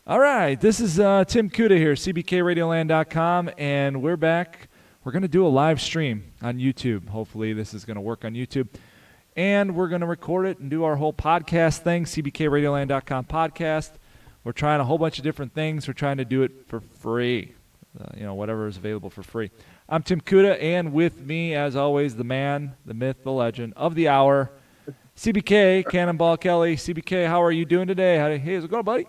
All right, this is Tim Kuda here, CBKRadioland.com, and we're back. We're going to do a live stream on YouTube. Hopefully this is going to work on YouTube. And we're going to record it and do our whole podcast thing, CBKRadioland.com podcast. We're trying a whole bunch of different things. We're trying to do it for free, whatever is available for free. I'm Tim Kuda, and with me, as always, the man, the myth, the legend of the hour, CBK, Cannonball Kelly. CBK, how are you doing today? Hey, how's it going, buddy?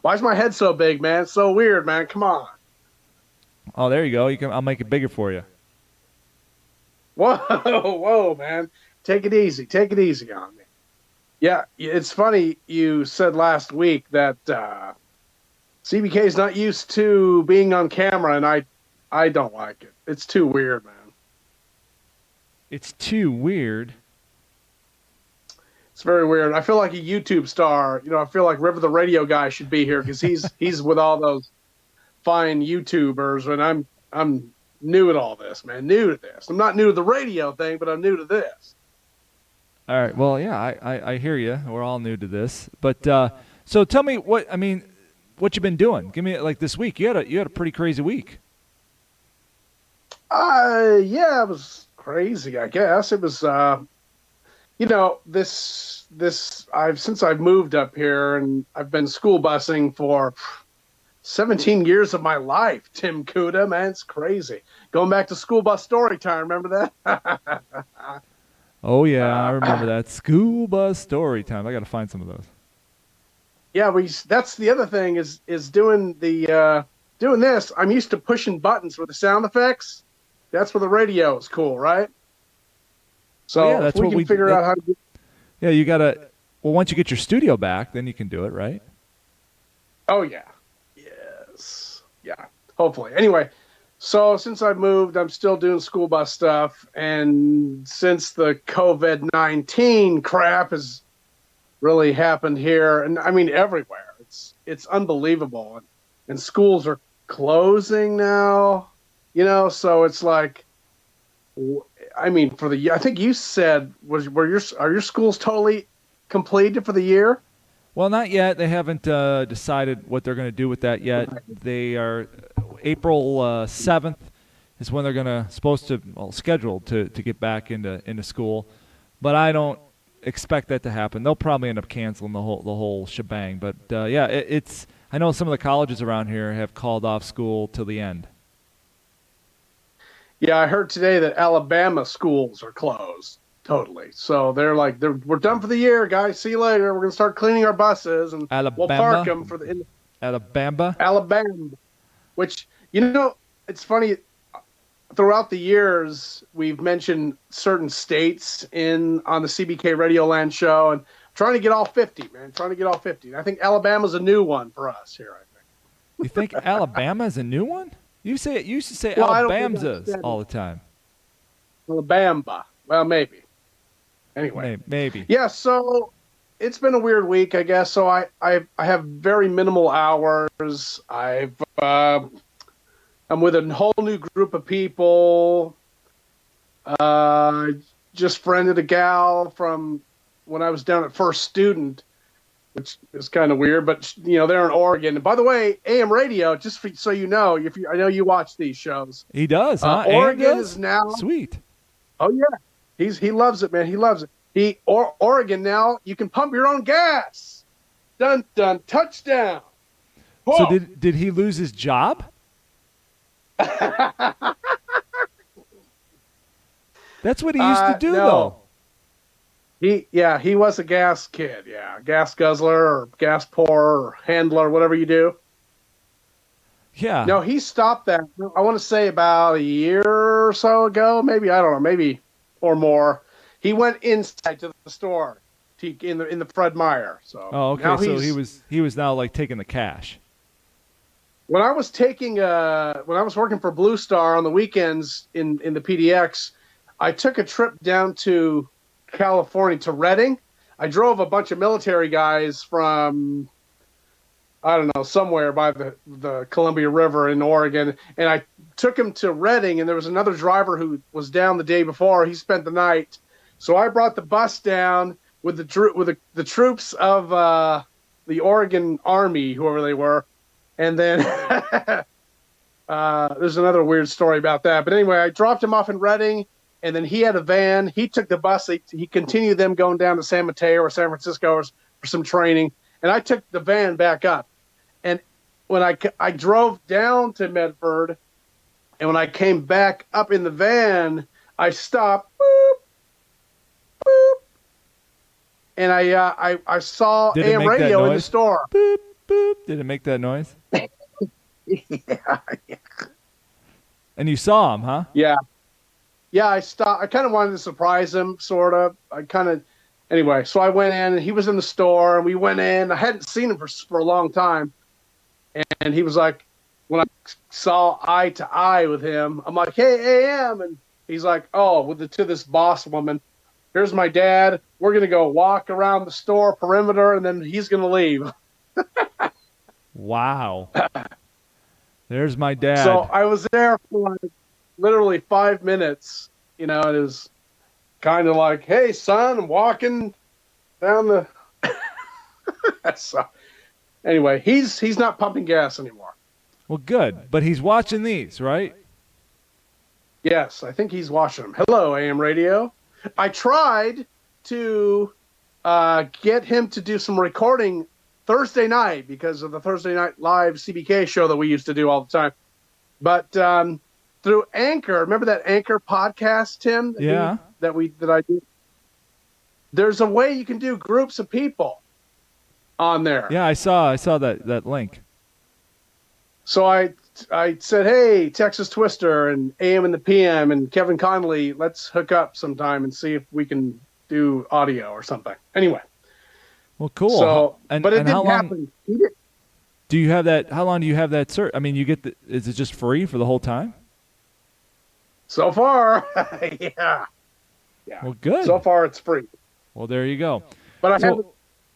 Why is my head so big, man? It's so weird, man. Come on. Oh, there you go. I'll make it bigger for you. Whoa, man. Take it easy. Take it easy on me. Yeah, it's funny you said last week that CBK is not used to being on camera, and I don't like it. It's too weird, man. It's too weird? It's very weird. I feel like a YouTube star. I feel like River the Radio guy should be here because he's with all those fine YouTubers, and I'm new at all this, man. New to this. I'm not new to the radio thing, but I'm new to this. All right. Well, yeah, I hear you. We're all new to this, but so tell me what you've been doing. Give me this week. You had a pretty crazy week. Yeah, it was crazy. I guess it was. Since I've moved up here and I've been school busing for 17 years of my life. Tim Kuda, man, it's crazy. Going back to school bus story time. Remember that? Oh, yeah, I remember that. School bus story time. I got to find some of those. Yeah, that's the other thing is doing this. I'm used to pushing buttons with the sound effects. That's where the radio is cool, right? So yeah, that's if we what can figure out how to do. Yeah, you got to. Well, once you get your studio back, then you can do it, right? Oh, yeah. Yes. Yeah, hopefully. Anyway. So since I moved, I'm still doing school bus stuff, and since the COVID-19 crap has really happened here, and I mean everywhere, it's unbelievable, and schools are closing now, so it's like, I mean, I think you said are your schools totally completed for the year? Well, not yet. They haven't decided what they're going to do with that yet. They are April 7th is when they're scheduled to get back into school. But I don't expect that to happen. They'll probably end up canceling the whole shebang. But yeah, I know some of the colleges around here have called off school till the end. Yeah, I heard today that Alabama schools are closed. Totally. So they're like, we're done for the year, guys. See you later. We're going to start cleaning our buses, and we'll park them for the Alabama. Which, it's funny. Throughout the years, we've mentioned certain states on the CBK Radioland show, and trying to get all 50, man. Trying to get all 50. And I think Alabama's a new one for us here, I think. You think Alabama is a new one? You used to say well, Alabama all the time. Alabama. Well, maybe. Anyway, maybe. Yeah, so it's been a weird week, I guess. So I have very minimal hours. I'm with a whole new group of people. Just friended a gal from when I was down at First Student, which is kind of weird, but they're in Oregon. And by the way, AM radio, just so you know, I know you watch these shows. He does, huh? Oregon is now sweet. Oh yeah. He loves it, man. He loves it. Oregon now, you can pump your own gas. Dun dun, touchdown. Whoa. So did he lose his job? That's what he used to do, no. though. He was a gas kid. Yeah, gas guzzler or gas pourer or handler, whatever you do. Yeah. No, he stopped that. I want to say about a year or so ago, maybe. I don't know, maybe. Or more. He went inside to the store in the Fred Meyer. So okay. So he was now taking the cash. When I was working for Blue Star on the weekends in the PDX, I took a trip down to California to Redding. I drove a bunch of military guys from I don't know, somewhere by the Columbia River in Oregon. And I took him to Redding, and there was another driver who was down the day before. He spent the night. So I brought the bus down, with the troops of the Oregon Army, whoever they were, and then there's another weird story about that. But anyway, I dropped him off in Reading, and then he had a van. He took the bus. He continued them going down to San Mateo or San Francisco for some training, and I took the van back up. And when I drove down to Medford, and when I came back up in the van, I stopped. Boop, boop, and I saw Did it AM make that radio in the noise? store. Boop, boop. Did it make that noise? Yeah. And you saw him, huh? Yeah. Yeah, I stopped. I kind of wanted to surprise him, sort of. Anyway, so I went in, and he was in the store, and we went in. I hadn't seen him for a long time. And he was like, when I saw eye to eye with him, I'm like, hey, AM. And he's like, oh, to this boss woman, here's my dad. We're going to go walk around the store perimeter, and then he's going to leave. Wow. There's my dad. So I was there for like literally 5 minutes, and it was kind of like, hey, son, I'm walking down the. So anyway, he's not pumping gas anymore. Well, good. But he's watching these, right? Yes, I think he's watching them. Hello, AM radio. I tried to get him to do some recording Thursday night because of the Thursday Night Live CBK show that we used to do all the time. But through Anchor, remember that Anchor podcast, Tim? Yeah. That I did. There's a way you can do groups of people on there. Yeah, I saw that link. So I said, hey, Texas Twister and AM and the PM and Kevin Conley, let's hook up sometime and see if we can do audio or something. Anyway. Well, cool. So, but it and didn't happen. Do you have that? How long do you have that cert? I mean, is it just free for the whole time? So far, yeah. Well, good. So far, it's free. Well, there you go. But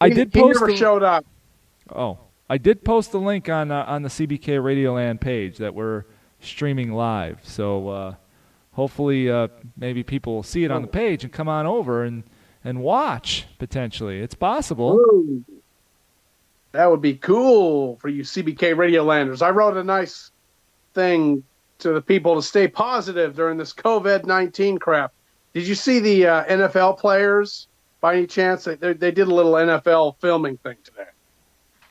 I did post. He never showed up. Oh, I did post the link on the CBK Radioland page that we're streaming live. So hopefully, maybe people will see it on the page and come on over and watch, potentially. It's possible. Ooh. That would be cool for you CBK Radiolanders. I wrote a nice thing to the people to stay positive during this COVID-19 crap. Did you see the NFL players by any chance? They did a little NFL filming thing today.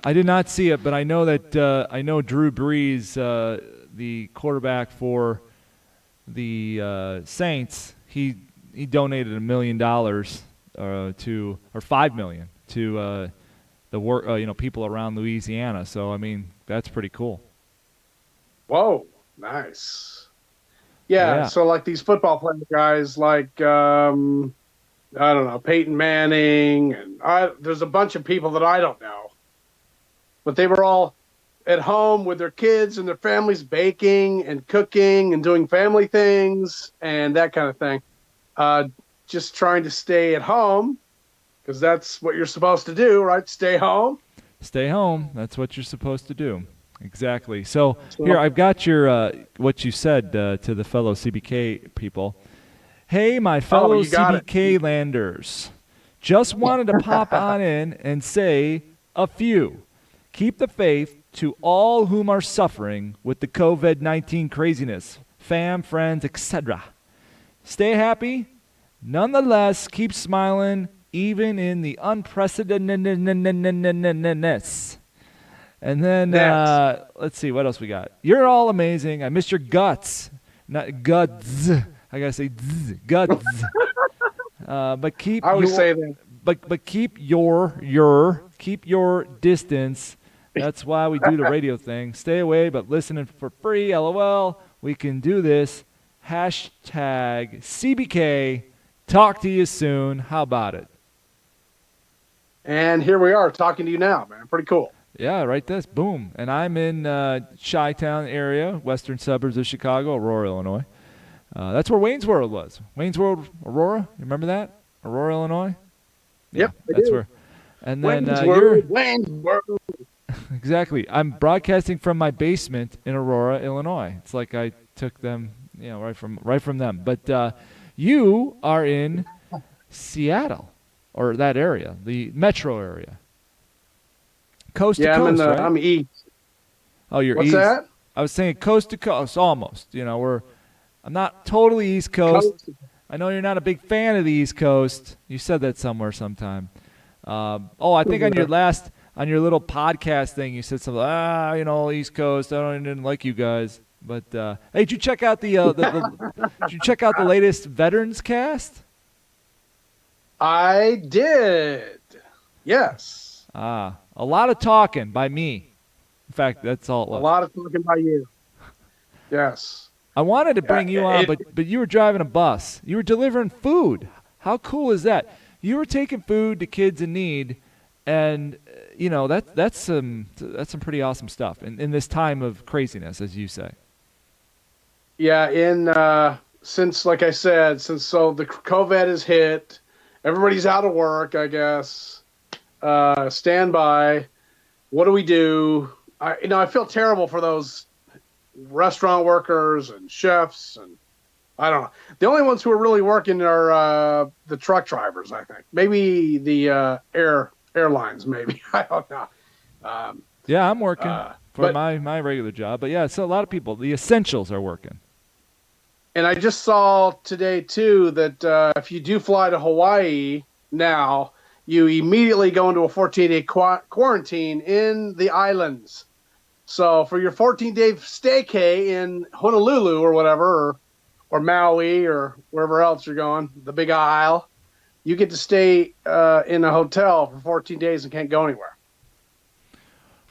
I did not see it, but I know that I know Drew Brees, the quarterback for the Saints, he donated $1 million or $5 million to the work, people around Louisiana. So I mean, that's pretty cool. Whoa, nice. Yeah. So like these football player guys, like I don't know, Peyton Manning, and there's a bunch of people that I don't know, but they were all at home with their kids and their families, baking and cooking and doing family things and that kind of thing. Just trying to stay at home because that's what you're supposed to do, right? Stay home. Stay home. That's what you're supposed to do. Exactly. So here, I've got your what you said to the fellow CBK people. Hey, my fellow CBK landers. Just wanted to pop on in and say a few. Keep the faith to all whom are suffering with the COVID-19 craziness, fam, friends, etc. Stay happy. Nonetheless, keep smiling even in the unprecedentedness. And then, let's see, what else we got? You're all amazing. I miss your guts. Not guts. I got to say guts. But keep I always say that. But keep your distance. That's why we do the radio thing. Stay away, but listening for free. LOL. We can do this. Hashtag CBK. Talk to you soon. How about it? And here we are talking to you now, man. Pretty cool. Yeah, right this. Boom. And I'm in Chi-Town area, western suburbs of Chicago, Aurora, Illinois. That's where Wayne's World was. Wayne's World, Aurora. You remember that? Aurora, Illinois? Yep. Yeah, that's where. And then Wayne's World. Exactly. I'm broadcasting from my basement in Aurora, Illinois. It's like I took them, right from them. But you are in Seattle. or that area, the metro area. Coast to Yeah, coast, right? I'm east. Oh, you're What's east. that? I was saying coast to coast, almost. I'm not totally East Coast. Coast. I know you're not a big fan of the East Coast. You said that somewhere sometime. I think on your little podcast thing, you said something. East Coast. I didn't like you guys. But hey, did you check out did you check out the latest Veterans Cast? I did. Yes. A lot of talking by me. In fact, that's all it was. A lot of talking by you. Yes. I wanted to bring you on, It- but you were driving a bus. You were delivering food. How cool is that? You were taking food to kids in need, and that's some pretty awesome stuff in this time of craziness, as you say. Yeah, since like I said, so the COVID has hit, everybody's out of work, I guess. Standby. What do we do? I feel terrible for those restaurant workers and chefs, and I don't know. The only ones who are really working are the truck drivers, I think. Maybe the airlines, maybe. I don't know. Yeah, I'm working for but- my regular job, but yeah, so a lot of people, the essentials are working. And I just saw today, too, that if you do fly to Hawaii now, you immediately go into a 14-day quarantine in the islands. So for your 14-day staycay in Honolulu or whatever, or Maui or wherever else you're going, the Big Isle, you get to stay in a hotel for 14 days and can't go anywhere.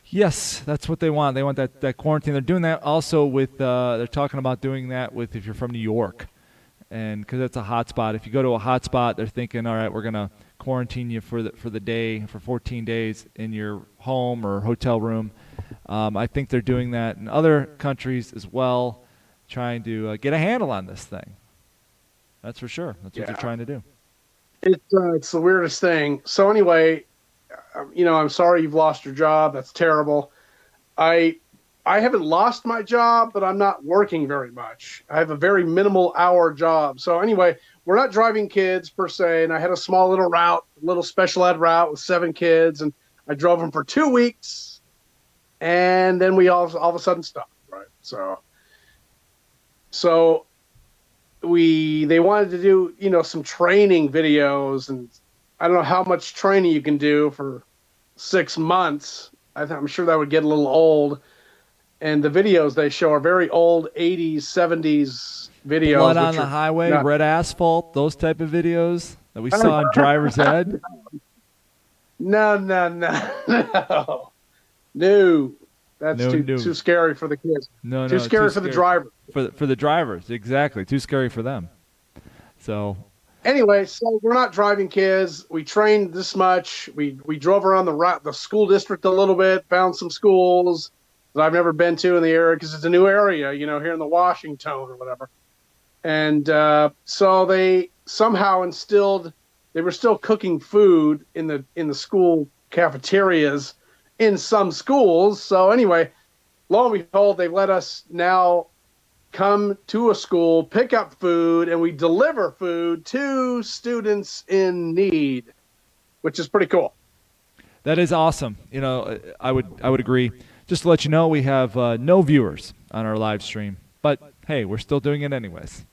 Yes, that's what they want. They want that quarantine. They're doing that also with. They're talking about doing that with if you're from New York, and because that's a hot spot. If you go to a hot spot, they're thinking, all right, we're gonna quarantine you for the day for 14 days in your home or hotel room. I think they're doing that in other countries as well, trying to get a handle on this thing. That's for sure. That's what they're trying to do. It's the weirdest thing. So anyway, I'm sorry you've lost your job. That's terrible. I haven't lost my job, but I'm not working very much. I have a very minimal hour job. So anyway, we're not driving kids per se, and I had a small little special ed route with 7 kids, and I drove them for 2 weeks, and then we all of a sudden stopped. Right. So they wanted to do some training videos, and I don't know how much training you can do for 6 months. I'm sure that would get a little old. And the videos they show are very old 80s, 70s videos. Blood on the highway, red asphalt, those type of videos that we saw in Driver's Ed. No. That's too scary for the kids. No, too scary for the driver. For the drivers, exactly. Too scary for them. So anyway, so we're not driving kids. We trained this much. We drove around the school district a little bit, found some schools that I've never been to in the area because it's a new area, here in the Washington or whatever. And so they somehow instilled. They were still cooking food in the school cafeterias in some schools. So anyway, lo and behold, they let us now come to a school, pick up food, and we deliver food to students in need, which is pretty cool. that is awesome. I would agree. Just to let you know, we have no viewers on our live stream, but hey, we're still doing it anyways.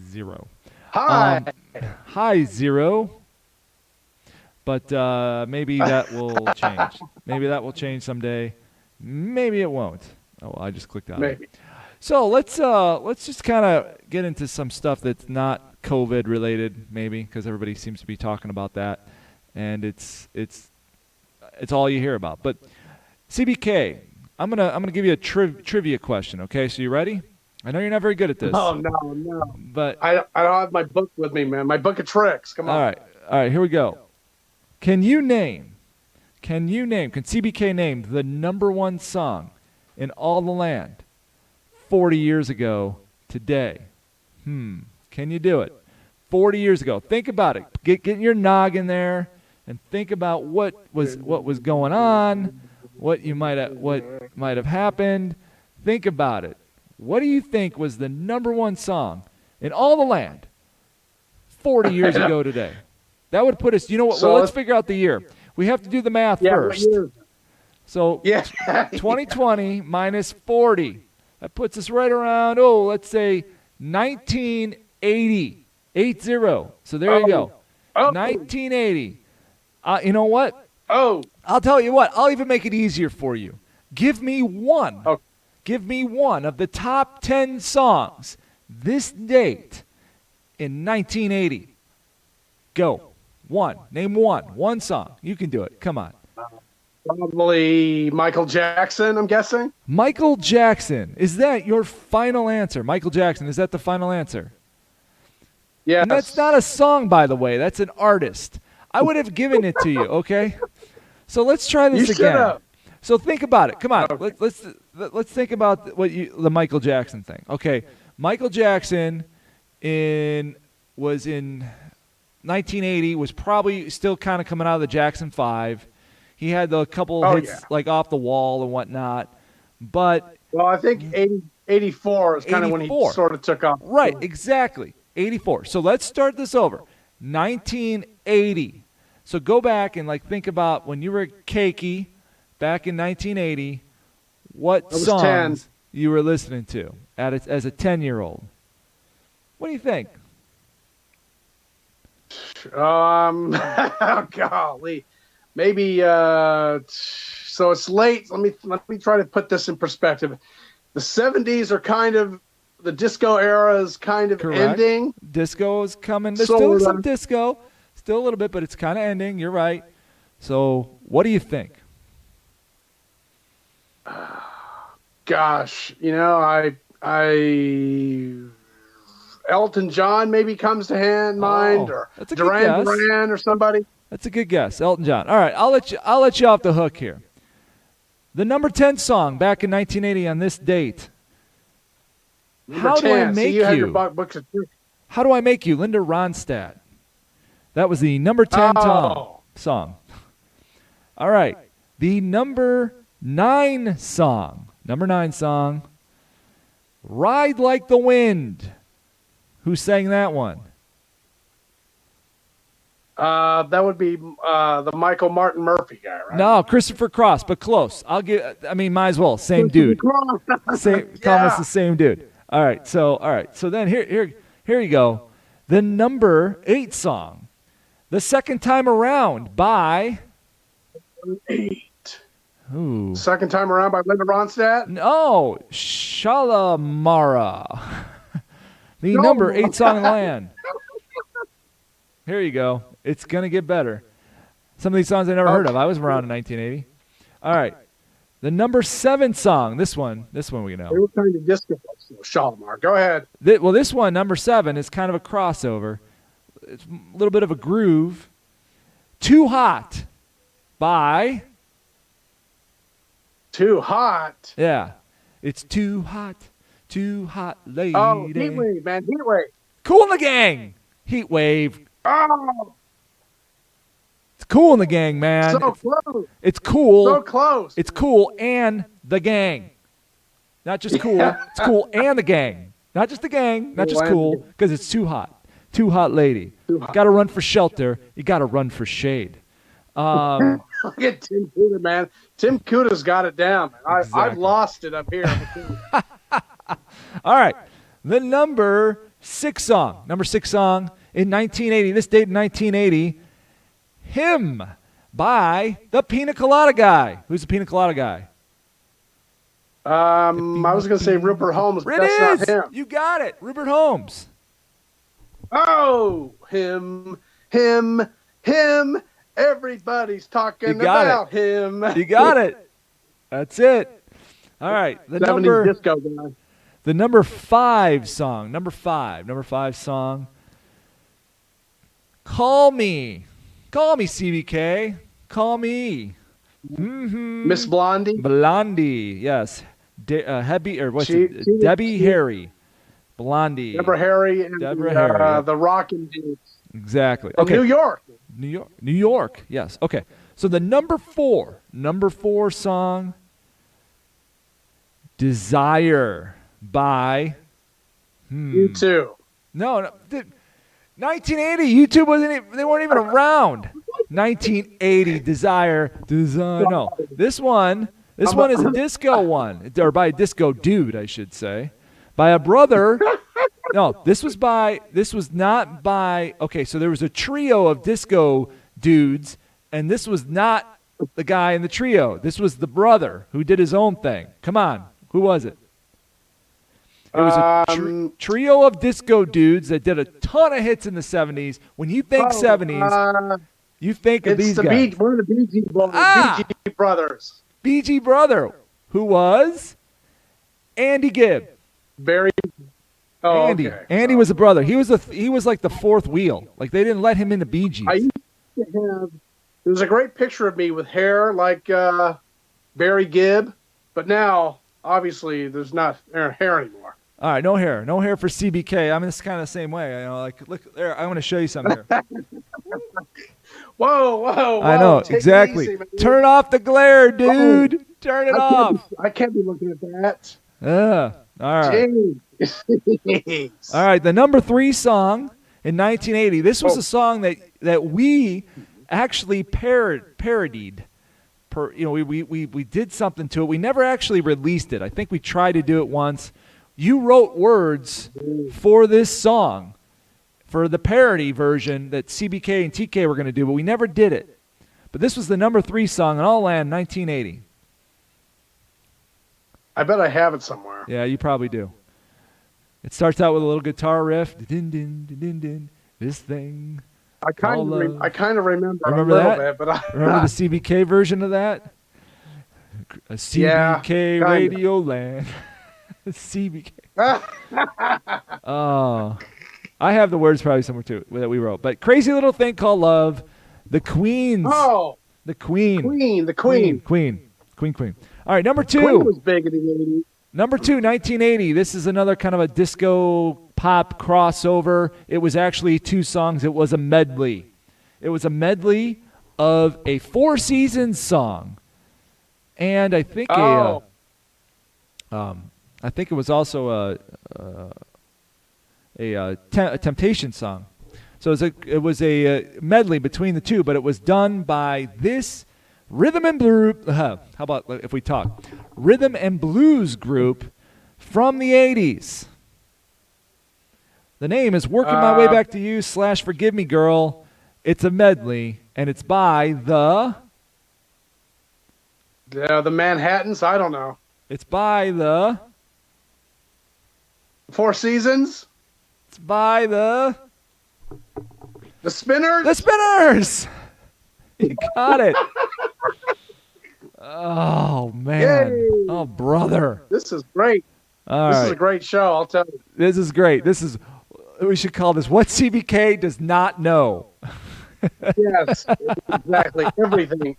0. Hi. Hi, 0. But maybe that will change. Maybe that will change someday. Maybe it won't. Oh, I just clicked on Maybe. it. So let's just kind of get into some stuff that's not COVID related, maybe, because everybody seems to be talking about that, and it's all you hear about. But CBK, I'm gonna give you a trivia question. Okay, so you ready? I know you're not very good at this. Oh no. But I don't have my book with me, man. My book of tricks. Come on. all right, here we go. Can CBK name the number 1 song in all the land 40 years ago today? Can you do it? 40 years ago. Think about it. Get your noggin there and think about what was going on, what might have happened. Think about it. What do you think was the number 1 song in all the land 40 years ago today? That would put us, you know what? So Well, let's figure out the year. We have to do the math first. What year? So Yeah. 2020 minus 40. That puts us right around, let's say 1980. 80. So there you go. Oh. 1980. You know what? Oh. I'll tell you what. I'll even make it easier for you. Give me one. Oh. Give me one of the top 10 songs this date in 1980. Go. One. Name one. One song. You can do it. Come on. Probably Michael Jackson, I'm guessing. Michael Jackson. Is that your final answer? Michael Jackson. Is that the final answer? Yeah. And that's not a song, by the way. That's an artist. I would have given it to you, okay? So let's try this again. Have. So think about it. Come on. Okay. Let's think about the Michael Jackson thing. Okay. Michael Jackson was in 1980, was probably still kind of coming out of the Jackson 5. He had a couple hits like Off the Wall and whatnot. But I think 84 is kind of when he sort of took off. Right, exactly. 84. So let's start this over. 1980. So go back and think about when you were cakey back in 1980, what songs 10. You were listening to as a 10-year-old. What do you think? Golly. Maybe so it's late. Let me try to put this in perspective. The 70s are kind of the disco era is kind of Correct. ending. Disco is coming. There's still some disco, still a little bit, but it's kind of ending. You're right. So what do you think? Gosh, I Elton John maybe comes to mind, or Duran or somebody. That's a good guess, Elton John. All right, I'll let you off the hook here. The number 10 song back in 1980 on this date. How do I make you? Had your books of truth. How do I make you? Linda Ronstadt. That was the number 10 song. All right, the number 9 song. Number 9 song. Ride Like the Wind. Who sang that one? That would be the Michael Martin Murphy guy, right? No, Christopher Cross, but close. Might as well. Same dude. Call us the same dude. All right. So then here you go. The number 8 song, The Second Time Around by 8. Ooh. Second Time Around by Linda Ronstadt? No, Shalamara. The number 8 song in the land. Here you go. It's going to get better. Some of these songs I never heard of. I was around in 1980. All right. The number 7 song. This one we know. They were kind of disco. Shalamar. Go ahead. This one, number 7, is kind of a crossover. It's a little bit of a groove. Too Hot by... Too Hot? Yeah. It's too hot lady. Oh, Heat Wave, man. Heat Wave. Cool in the Gang. Heat Wave. Oh. It's Cool in the Gang, man. So close. It's cool. So close. It's Cool and the Gang. Not just cool. It's Cool and the Gang. Not just the gang. Not just cool. Because it's too hot. Too hot lady. Got to run for shelter. You got to run for shade. Look at Tim Kuda, man. Tim Kuda's got it down. Exactly. I've lost it up here. All right. The number 6 song. Number 6 song in 1980. This date in 1980. Him by the Pina Colada Guy. Who's the Pina Colada Guy? I was going to say Rupert Holmes, but that's not him. You got it. Rupert Holmes. Oh, him. Everybody's talking about him. You got it. That's it. All right. The number 5 song. Number 5 song. Call Me, CBK. Call me. Mm-hmm. Miss Blondie. Blondie, yes. Debbie Harry. Blondie. Deborah Harry and the Rockin' Dudes. Exactly. Okay. New York, yes. Okay. So the number 4 song, Desire by You Too. No. 1980. YouTube wasn't even, they weren't even around. 1980 Desire. No. This one is a disco one, or by a disco dude, I should say. By a brother. No, this was not by, okay, so there was a trio of disco dudes, and this was not the guy in the trio. This was the brother who did his own thing. Come on. Who was it? It was a trio of disco dudes that did a ton of hits in the 70s. When you think 70s, you think of these guys. One of the BG brothers. BG brother, who was Andy Gibb. Andy. Okay. Andy was a brother. He was like the fourth wheel. Like they didn't let him into Bee Gees. I used to have. There's a great picture of me with hair like Barry Gibb, but now obviously there's not hair anymore. All right, no hair for CBK. I'm just kind of the same way. You know, like look there. I want to show you something here. Whoa! I know exactly. Easy, turn off the glare, dude. Turn it off. I can't be looking at that. All right. All right. The number 3 song in 1980. This was a song that we actually parodied. We did something to it. We never actually released it. I think we tried to do it once. You wrote words for this song, for the parody version that CBK and TK were going to do, but we never did it. But this was the number 3 song in all land, 1980. I bet I have it somewhere. Yeah, you probably do. It starts out with a little guitar riff. Din, din, din, din, din, this thing. I kind of remember a little that? bit, but remember the CBK version of that? A CBK Radioland. CBK. Oh, I have the words probably somewhere too that we wrote. But Crazy Little Thing Called Love, the Queens. Oh, the Queen. Queen. All right, number 2. Queen was big in the 80s. Number 2, 1980. This is another kind of a disco pop crossover. It was actually 2 songs. It was a medley. It was a medley of a Four Seasons song, and I think I think it was also a Temptation song. So it was a medley between the two, but it was done by this rhythm and blues. How about if we talk rhythm and blues group from the 80s? The name is Working My Way Back to You / Forgive Me Girl. It's a medley, and it's by the Manhattans. I don't know. It's by the Four Seasons. It's by the Spinners. The Spinners. You got it. Oh man. Yay. Oh brother. This is great. This is a great show. I'll tell you. This is great. We should call this What CBK Does Not Know. Yes, exactly. Everything.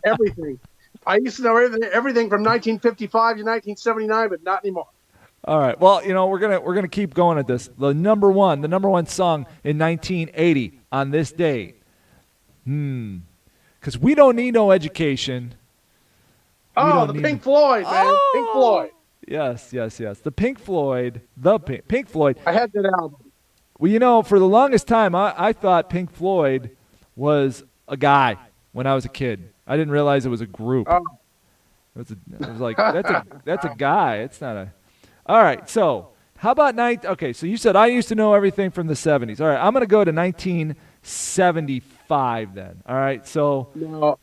I used to know everything from 1955 to 1979, but not anymore. All right. Well, we're gonna keep going at this. The number one song in 1980 on this date. Because we don't need no education. The Pink Floyd, man. Pink Floyd. Yes. The Pink Floyd. Pink Floyd. I had that album. Well, for the longest time, I thought Pink Floyd was a guy when I was a kid. I didn't realize it was a group. Oh. It was like, that's a guy. It's not a... All right, so how about Okay, so you said I used to know everything from the 70s. All right, I'm going to go to 1975 then. All right, so... No.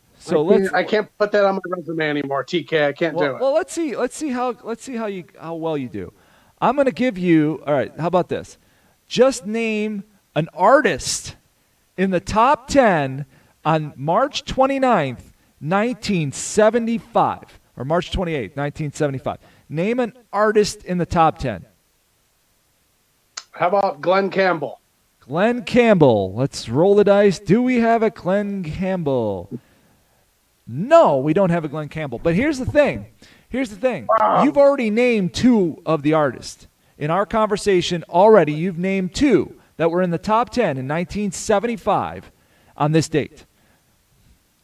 I can't put that on my resume anymore, TK. I can't do it. Well, let's see how well you do. I'm going to give you. All right. How about this? Just name an artist in the top 10 on March 29th, 1975, or March 28th, 1975. Name an artist in the top 10. How about Glenn Campbell? Glenn Campbell. Let's roll the dice. Do we have a Glenn Campbell? No, we don't have a Glenn Campbell. But here's the thing. Wow. You've already named 2 of the artists. In our conversation already, you've named 2 that were in the top 10 in 1975 on this date.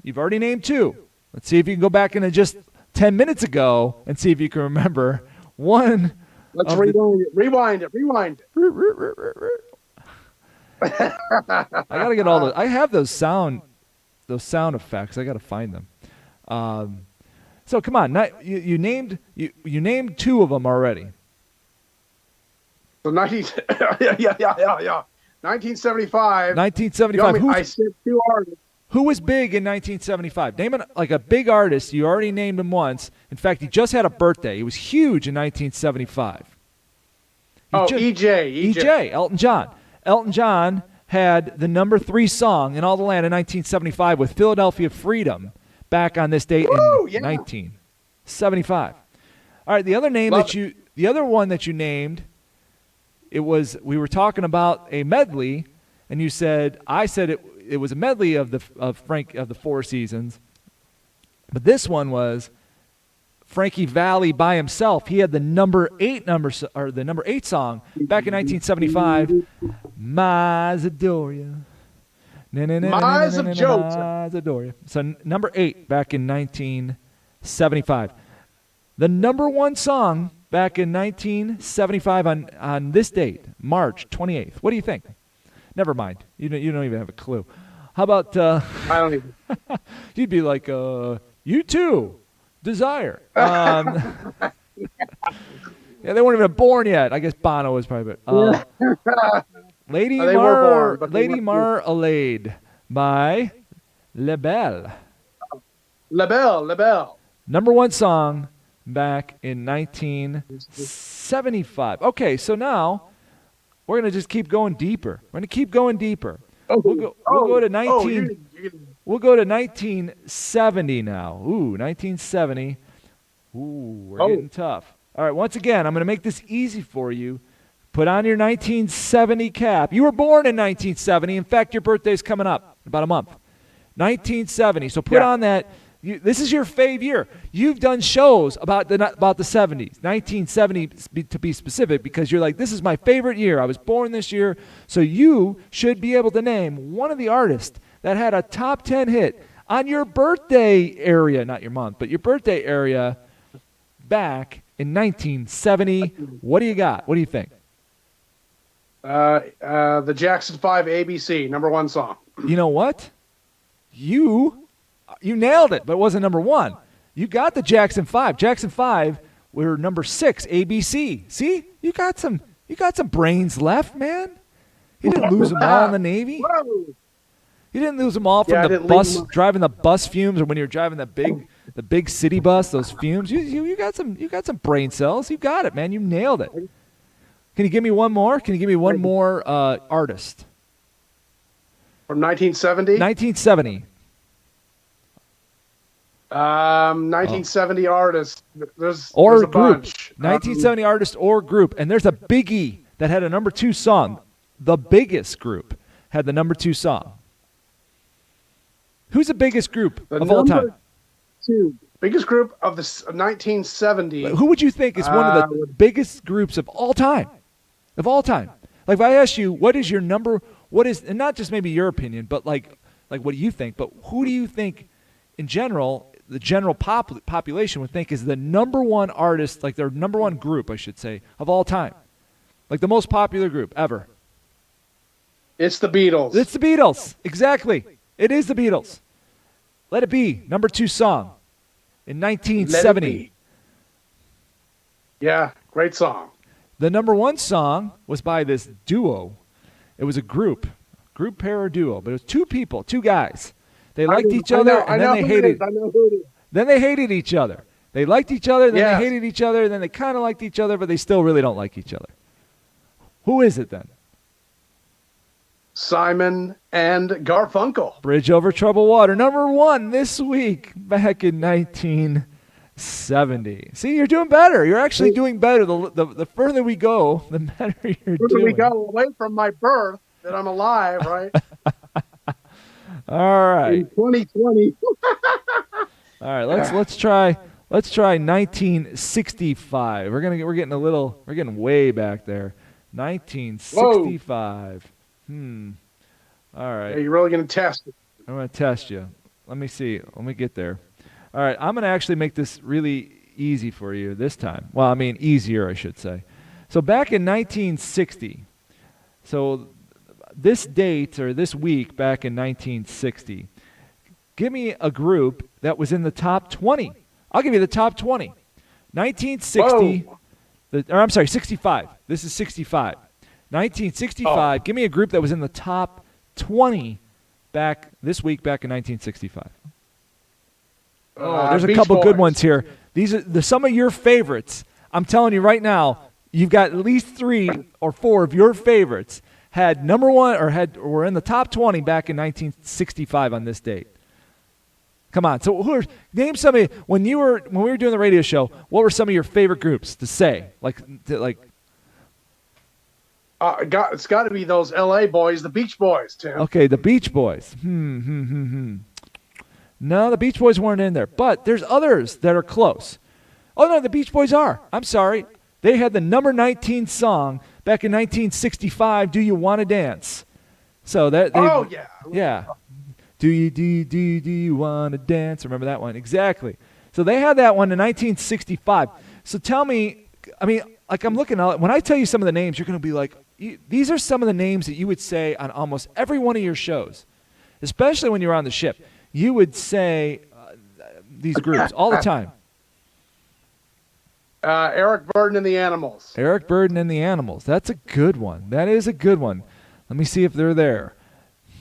You've already named 2. Let's see if you can go back into just 10 minutes ago and see if you can remember one. Let's rewind it. I got to get all the. I have those sound effects. I got to find them. So come on, you named you named two of them already. So 1975. 1975. I said two artists. Who was big in 1975? Name like a big artist. You already named him once. In fact, he just had a birthday. He was huge in 1975. EJ, Elton John. Elton John had the number 3 song in all the land in 1975 with Philadelphia Freedom back on this date in 1975. All right, the other one that you named, we were talking about a medley, and I said it was a medley of the Four Seasons, but this one was Frankie Valli by himself. He had the number 8 song back in 1975, Mazadoria. Mazadoria. So number 8 back in 1975. The number 1 song back in 1975 on this date, March 28th. What do you think? Never mind. You don't even have a clue. How about I don't even. You'd be like, you too, Desire. Yeah, they weren't even born yet. I guess Bono was probably. Lady Marmalade by La Belle. La Belle. Number 1 song back in 1975. Okay, so now we're going to just keep going deeper. We're going to keep going deeper. We'll go to 1970 now. Ooh, 1970. Ooh, we're getting tough. All right, once again, I'm going to make this easy for you. Put on your 1970 cap. You were born in 1970. In fact, your birthday's coming up in about a month. 1970. So put on that. This is your fave year. You've done shows about the 70s, 1970 to be specific, because you're like, this is my favorite year. I was born this year. So you should be able to name one of the artists that had a top 10 hit on your birthday area, not your month, but your birthday area back in 1970. What do you got? What do you think? The Jackson 5 ABC, number 1 song. You know what? You nailed it, but it wasn't number 1. You got the Jackson 5. Jackson 5 were number 6, ABC. See? You got some brains left, man. You didn't lose them all in the Navy. Whoa. You didn't lose them all from the bus, driving the bus fumes, or when you're driving the big city bus, those fumes. You got some brain cells. You got it, man. You nailed it. Can you give me one more? Can you give me one more artist? From 1970? 1970. 1970 artist. There's a group. bunch. 1970 artist or group. And there's a biggie that had a number 2 song. The biggest group had the number 2 song. Who's the biggest group of all time? Biggest group of 1970. Who would you think is one of the biggest groups of all time? Of all time. Like if I ask you, and not just maybe your opinion, but like what do you think? But who do you think in general, the general population would think is the number 1 artist, like their number 1 group, I should say, of all time? Like the most popular group ever. It's the Beatles. It's the Beatles. Exactly. It is the Beatles. Let It Be, number 2 song in 1970. Yeah, great song. The number 1 song was by this duo. It was a group pair or duo, but it was 2 people, 2 guys. They liked each other, and then they hated. I know who it is. Then they hated each other. They liked each other, then they hated each other, then they kind of liked each other, but they still really don't like each other. Who is it then? Simon and Garfunkel. Bridge Over Troubled Water, number 1 this week, back in 1970. See, you're doing better. You're actually doing better. The further we go, the better you're doing. We go away from my birth, that I'm alive, right? All right. In 2020. All right, let's try 1965. We're getting way back there. 1965. All right. Are you really going to test it? I'm going to test you. Let me see. Let me get there. All right, I'm going to actually make this really easy for you this time. Well, I mean easier, I should say. So back in 1960, so this date or this week back in 1960. Give me a group that was in the top 20. I'll give you the top 20. 1960, I'm sorry, 65. This is 65. 1965, give me a group that was in the top 20 this week back in 1965. There's a couple good ones here. These are some of your favorites. I'm telling you right now, you've got at least 3 or 4 of your favorites had number one or were in the top 20 back in 1965 on this date. Come on. So name somebody when we were doing the radio show. What were some of your favorite groups to say? It's got to be those L.A. boys, the Beach Boys, Tim. Okay, the Beach Boys. No, the Beach Boys weren't in there, but there's others that are close. Oh no, the Beach Boys are. I'm sorry. They had the number 19 song back in 1965. Do You Want to Dance? So yeah. Do you want to dance? Remember that one? Exactly. So they had that one in 1965. So tell me, I'm looking at it. When I tell you some of the names, you're going to be like, these are some of the names that you would say on almost every one of your shows, especially when you're on the ship. You would say these groups all the time. Eric Burden and the Animals. Eric Burden and the Animals. That's a good one. That is a good one. Let me see if they're there.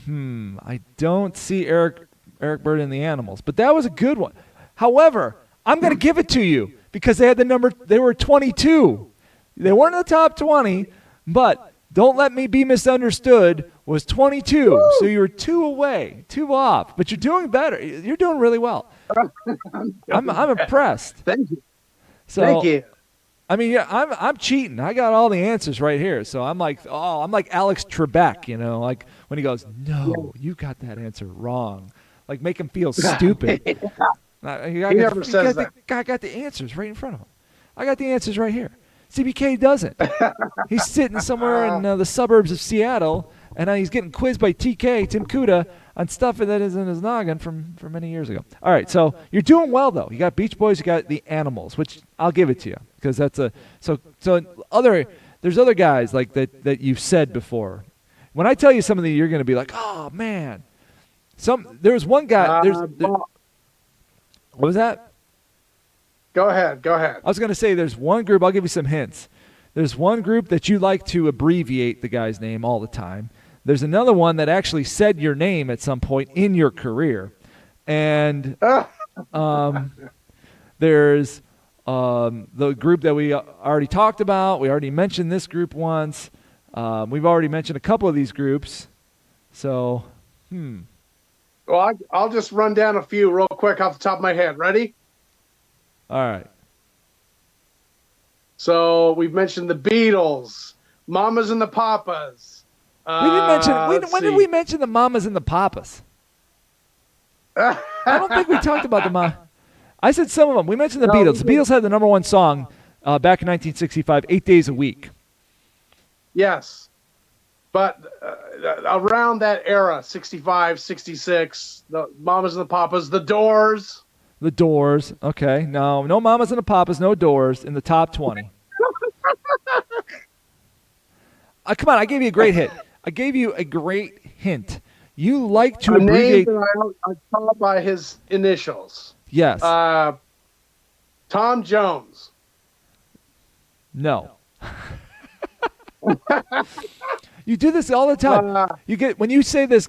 I don't see Eric Burden and the Animals, but that was a good one. However, I'm going to give it to you because they had the number. They were 22. They weren't in the top 20, but don't let me be misunderstood. Was 22. Woo! So you were 2 away, 2 off, but you're doing better. You're doing really well. I'm impressed. Thank you. Thank you. I'm cheating. I got all the answers right here. So I'm like Alex Trebek, like when he goes, "No, you got that answer wrong." Like make him feel stupid. He never says that. I got the answers right in front of him. I got the answers right here. CBK doesn't. He's sitting somewhere in the suburbs of Seattle, and he's getting quizzed by TK, Tim Kuda, on stuff that is in his noggin from many years ago. All right, so you're doing well, though. You got Beach Boys, you got the Animals, which I'll give it to you because that's there's other guys like that you've said before. When I tell you some of these, you're going to be like, oh, man. There's one guy. What was that? Go ahead. I was going to say there's one group. I'll give you some hints. There's one group that you like to abbreviate the guy's name all the time. There's another one that actually said your name at some point in your career. And there's the group that we already talked about. We already mentioned this group once. We've already mentioned a couple of these groups. So, Well, I'll just run down a few real quick off the top of my head. Ready? All right. So we've mentioned the Beatles, Mamas and the Papas. We didn't mention. When did we mention the Mamas and the Papas? I don't think we talked about the Mamas. I said some of them. We mentioned the Beatles. The Beatles had the number 1 song back in 1965, 8 Days a Week. Yes. But around that era, 65, 66, the Mamas and the Papas, the Doors. The Doors. Okay. No Mamas and the Papas, no Doors in the top 20. Come on, I gave you a great hint. I gave you a great hint. You like to abbreviate. I call by his initials. Yes. Tom Jones. No. You do this all the time. When you say this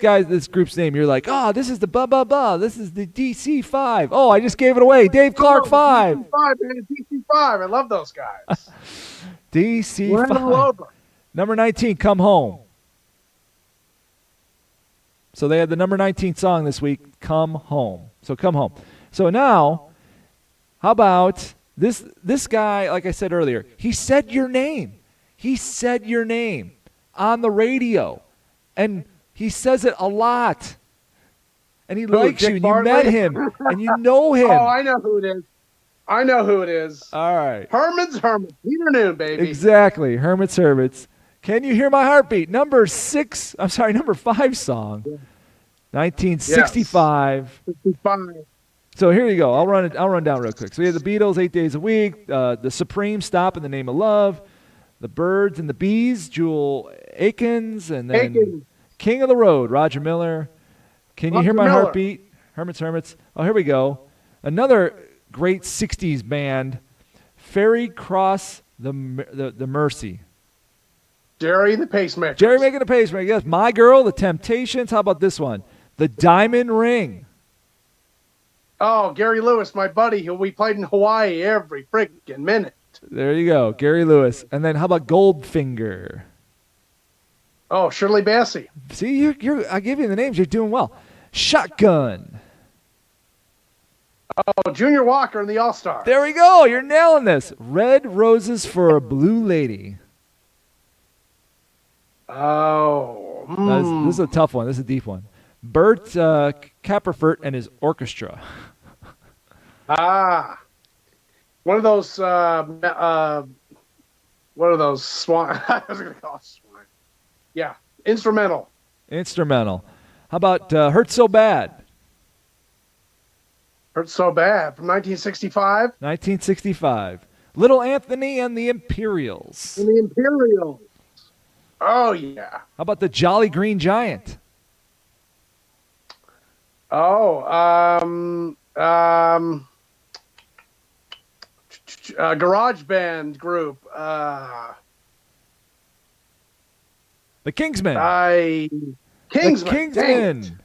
group's name, you're like, oh, this is the blah blah blah. This is the DC5. Oh, I just gave it away. Dave Clark 5. DC5. I love those guys. DC5. Number 19, Come Home. So they had the number 19 song this week, Come Home. So Come Home. So now, how about this guy, like I said earlier, he said your name. He said your name on the radio. And he says it a lot. And he likes you, and you met him, and you know him. Oh, I know who it is. All right. Herman's Peter Noon, baby. Exactly. Hermits. Can You Hear My Heartbeat? Number 5 song. 1965. Yes. 65. So here you go. I'll run down real quick. So we had the Beatles, 8 Days a Week, the Supremes, Stop in the Name of Love, the Birds and the Bees, Jewel Akins, and then King of the Road, Roger Miller. Can you hear Roger my Miller. heartbeat? Hermits. Oh, here we go. Another great 60s band, Ferry Cross the Mercy. Jerry the Pacemaker. Jerry making a pacemaker. Yes. My Girl, The Temptations. How about this one? The Diamond Ring. Oh, Gary Lewis, my buddy, who we played in Hawaii every freaking minute. There you go. Gary Lewis. And then how about Goldfinger? Oh, Shirley Bassey. See, I give you the names. You're doing well. Shotgun. Oh, Junior Walker and the All-Stars. There we go. You're nailing this. Red Roses for a Blue Lady. Oh. This is a tough one. This is a deep one. Bert Kapperfurt and his orchestra. Ah. One of those swan. I was going to call it swan. Yeah. Instrumental. How about Hurt So Bad? Hurt So Bad from 1965. 1965. Little Anthony and the Imperials. And the Imperials. Oh, yeah. How about the Jolly Green Giant? Oh, garage band group. The Kingsmen. Kingsmen. The Kingsmen.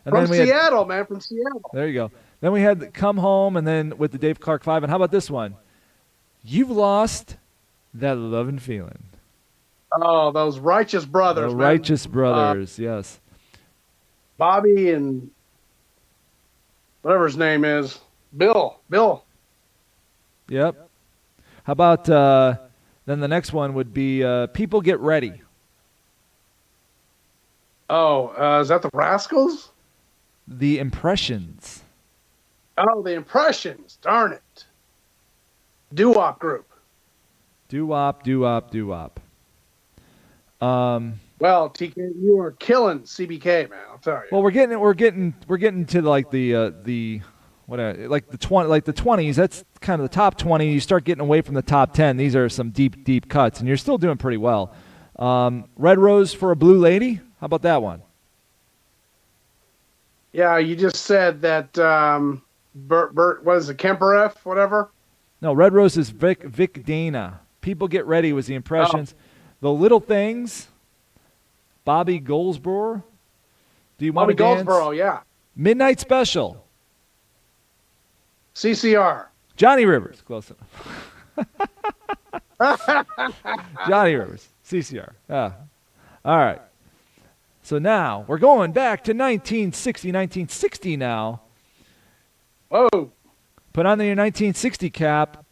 And From then Seattle, man. From Seattle. There you go. Then we had Come Home, and then with the Dave Clark 5. And how about this one? You've Lost That Lovin' Feeling. Oh, those Righteous Brothers, The man. Righteous Brothers, yes. Bobby and whatever his name is. Bill. Yep. How about then the next one would be People Get Ready. Oh, is that the Rascals? The Impressions. Oh, the Impressions. Darn it. Doo-wop group. Doo-wop. Well, TK, you are killing CBK, man. I'll tell you. Well, we're getting to like the like the 20s. That's kind of the top 20. You start getting away from the top 10. These are some deep cuts, and you're still doing pretty well. Red Rose for a Blue Lady. How about that one? Yeah, you just said that Bert, what is it, Kempereff, whatever? No, Red Rose is Vic Dana. People Get Ready was the Impressions. Oh. The Little Things, Bobby Goldsboro. Do you want Bobby to dance? Goldsboro, yeah. Midnight Special. CCR. Johnny Rivers. Close enough. Johnny Rivers. CCR. All right. So now we're going back to 1960 now. Whoa. Put on your 1960 cap.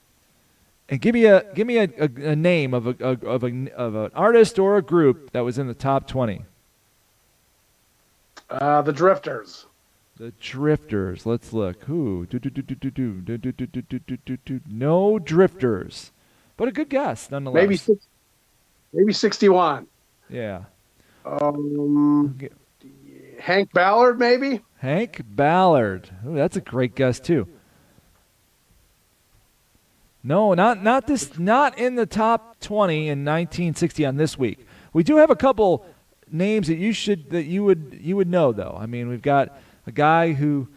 And give me a name of an artist or a group that was in the top 20. The Drifters. The Drifters. Let's look. Who? No Drifters, but a good guess nonetheless. Maybe 61. Yeah. Hank Ballard, maybe. Hank Ballard. Ooh, that's a great guess too. No, not this. Not in the top 20 in 1960 on this week. We do have a couple names that you would know though. I mean, we've got a guy who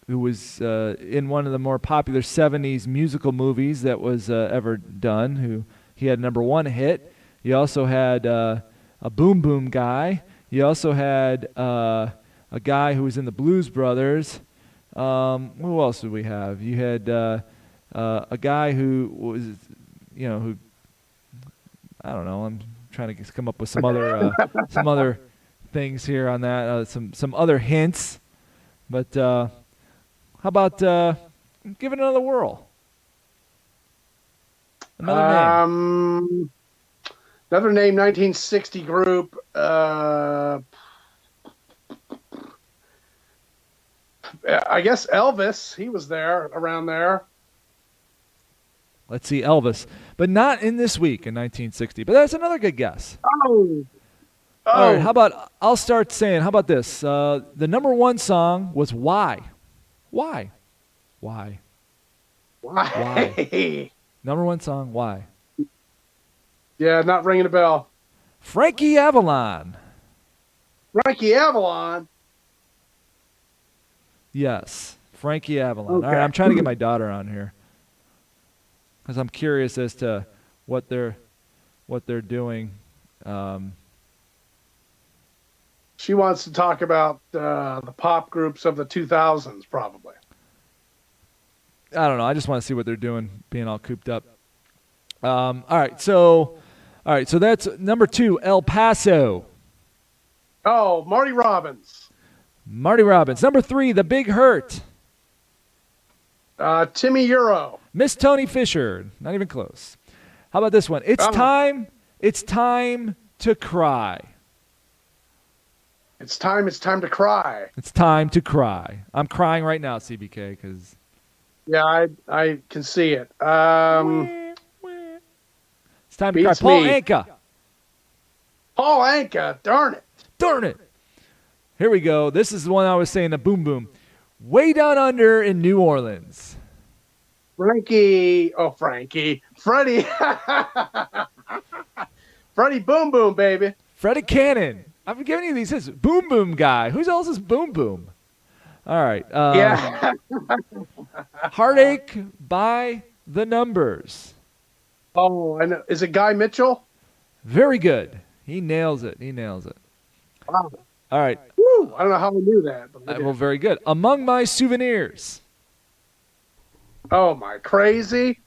was in one of the more popular 70s musical movies that was ever done. He had else hit. You also had a Boom Boom guy. You also had a guy who was in the Blues Brothers. Who else did we have? You had a guy who was, who, I don't know. I'm trying to come up with some other things here on that. Some other hints, but how about give it another whirl? Another name. Another name, 1960 group. I guess Elvis. He was there, around there. Let's see, Elvis. But not in this week in 1960. But that's another good guess. Oh. All right, how about, I'll start saying, how about this? The number one song was Why? Why? Why? Why? Number one song, Why? Yeah, not ringing a bell. Frankie Avalon. Frankie Avalon. Yes, Frankie Avalon. Okay. All right, I'm trying to get my daughter on here because I'm curious as to what they're doing. She wants to talk about the pop groups of the 2000s, probably. I don't know. I just want to see what they're doing, being all cooped up. All right, so that's number 2, El Paso. Oh, Marty Robbins. Marty Robbins. Number 3, The Big Hurt. Timmy Euro. Miss Tony Fisher. Not even close. How about this one? It's time to cry. It's time to cry. It's time to cry. I'm crying right now, CBK, because Yeah, I can see it. it's time to cry. Beats Paul me. Anka. Paul Anka, darn it. Darn it. Here we go. This is the one I was saying, the boom boom. Way down under in New Orleans. Freddie. Freddie Boom Boom, baby. Freddie Cannon. I've been giving you these hits. Boom boom guy. Who else is boom boom? All right. Yeah. Heartache by the Numbers. Oh, and is it Guy Mitchell? Very good. He nails it. Wow. All right. Woo, I don't know how we knew that. But we did. Well, very good. Among My Souvenirs. Oh, my crazy.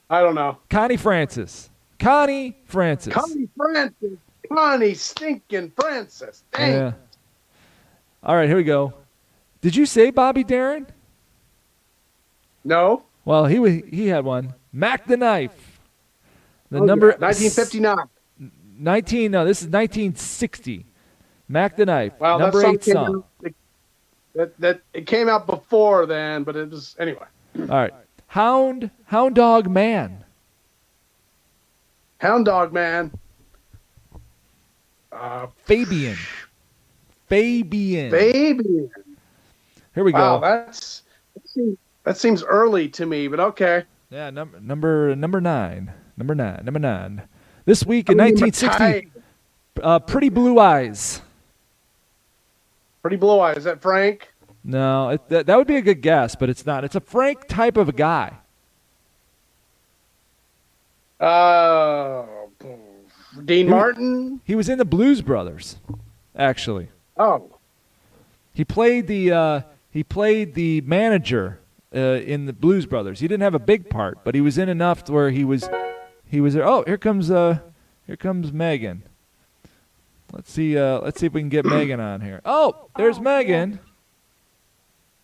I don't know. Connie Francis. Connie Connie stinking Francis. Dang. Yeah. All right, here we go. Did you say Bobby Darin? No. Well, he had one. Mac the Knife. The Oh, number yeah. 1959. 19. No, this is 1960. Mac the Knife. Wow, number that 8 song. That it came out before then, but it was anyway. All right. Hound Dog Man. Hound Dog Man. Fabian. Baby. Here we Wow, go. that seems early to me, but okay. Yeah, number 9. Number 9. This week in 1960, Pretty Blue Eyes. Pretty Blue Eyes. Is that Frank? No, that would be a good guess, but it's not. It's a Frank type of a guy. Dean Martin. He was in the Blues Brothers, actually. Oh, He played the manager in the Blues Brothers. He didn't have a big part, but he was in enough to where he was there. Oh, here comes Megan. Let's see if we can get Megan on here. Oh, there's Megan.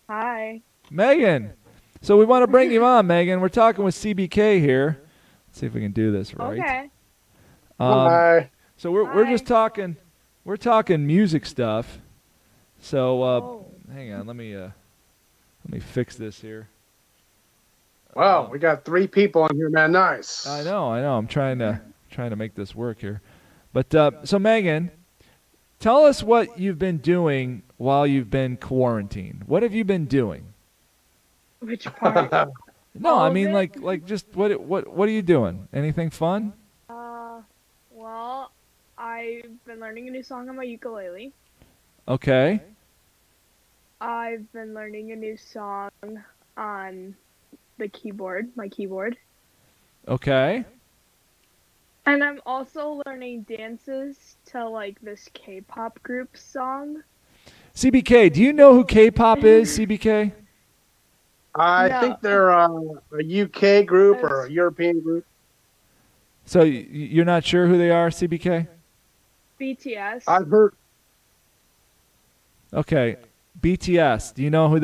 Hi. Megan. So we want to bring you on, Megan. We're talking with CBK here. Let's see if we can do this right. Okay. hi. So we're just talking. We're talking music stuff. So hang on, let me fix this here. Wow, we got 3 people on here, man. Nice. I know. I'm trying to make this work here. But so Megan, tell us what you've been doing while you've been quarantined. What have you been doing? Which part? No, All I of mean it? like just what are you doing? Anything fun? Well, I've been learning a new song on my ukulele. Okay. I've been learning a new song on my keyboard. Okay. And I'm also learning dances to like this K-pop group song. CBK, do you know who K-pop is, CBK? I No. think they're a UK group or a European group. So you're not sure who they are, CBK? BTS. I've heard. Okay. BTS. Do you know who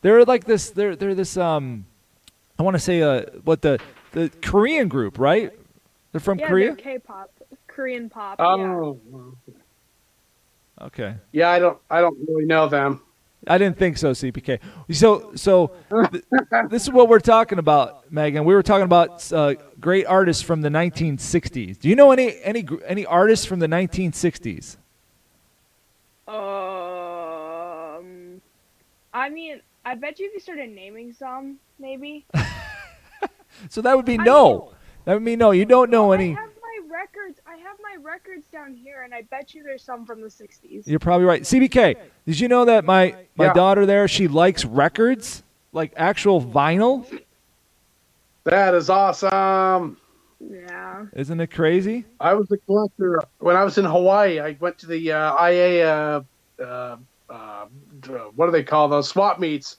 they're like this they're this I want to say what the Korean group, right? They're from yeah, Korea? they're K-pop, Korean pop. Oh, Okay. yeah. I don't really know them. I didn't think so, CPK. So this is what we're talking about, Megan. We were talking about great artists from the 1960s. Do you know any artists from the 1960s? I mean, I bet you if you started naming some, maybe. So that would be I no. mean- That would mean no. You don't know I any. have my my records down here, and I bet you there's some from the 60s. You're probably right. CBK, did you know that my Yeah. daughter there, she likes records, like actual vinyl? That is awesome. Yeah. Isn't it crazy? I was a collector when I was in Hawaii. I went to the IA. What do they call those swap meets?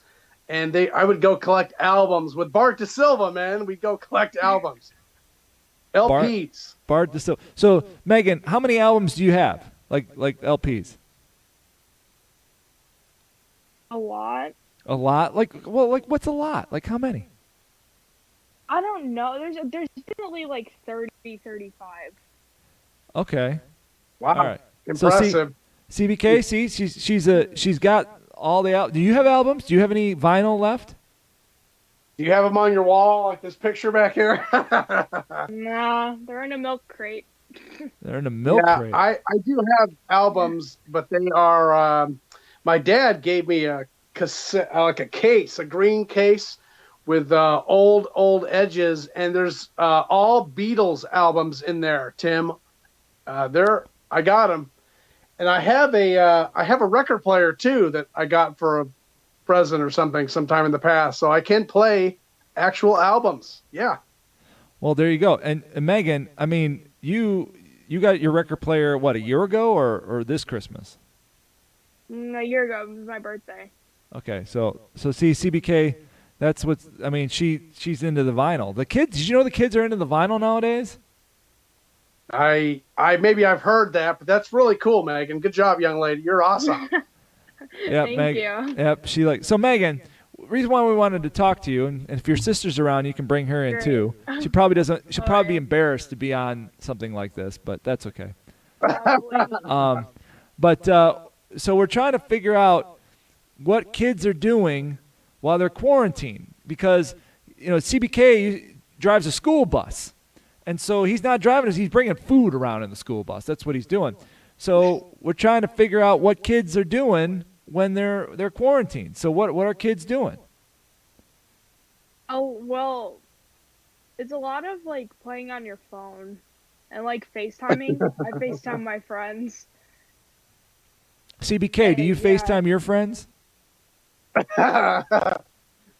And I would go collect albums with Bart De Silva. Man, we'd go collect albums, LPs. Bart De Silva. So Megan, how many albums do you have? Like LPs? A lot. A lot? Like what's a lot? Like how many? I don't know. There's definitely like 30, 35. Okay. Wow, All right. impressive. So CBK, see, she's got all the Do you have albums? Do you have any vinyl left? Do you have them on your wall, like this picture back here? Nah, they're in a milk crate. They're in a milk crate. I do have albums, but they are. My dad gave me a cassette, like a case, a green case with old edges, and there's all Beatles albums in there. Tim, I got them, and I have a record player too that I got for a present or something sometime in the past, so I can play actual albums. Yeah. Well, there you go. And Megan, I mean, you got your record player what, a year ago or this Christmas? A year ago, it was my birthday. Okay, so see, CBK, that's what's. I mean, she's into the vinyl. The kids, did you know the kids are into the vinyl nowadays? Maybe I've heard that, but that's really cool, Megan. Good job, young lady. You're awesome. Yeah, Thank you. Yep, so Megan, reason why we wanted to talk to you, and if your sister's around, you can bring her in Great. too. She probably doesn't. She'll probably be Alright. embarrassed to be on something like this, but that's okay. Probably. So we're trying to figure out what kids are doing while they're quarantined, because CBK drives a school bus, and so he's not driving us; he's bringing food around in the school bus. That's what he's doing. So we're trying to figure out what kids are doing when they're quarantined. So what are kids doing? Oh, well, it's a lot of like playing on your phone and like FaceTiming. I FaceTime my friends. CBK, do you Yeah. FaceTime your friends?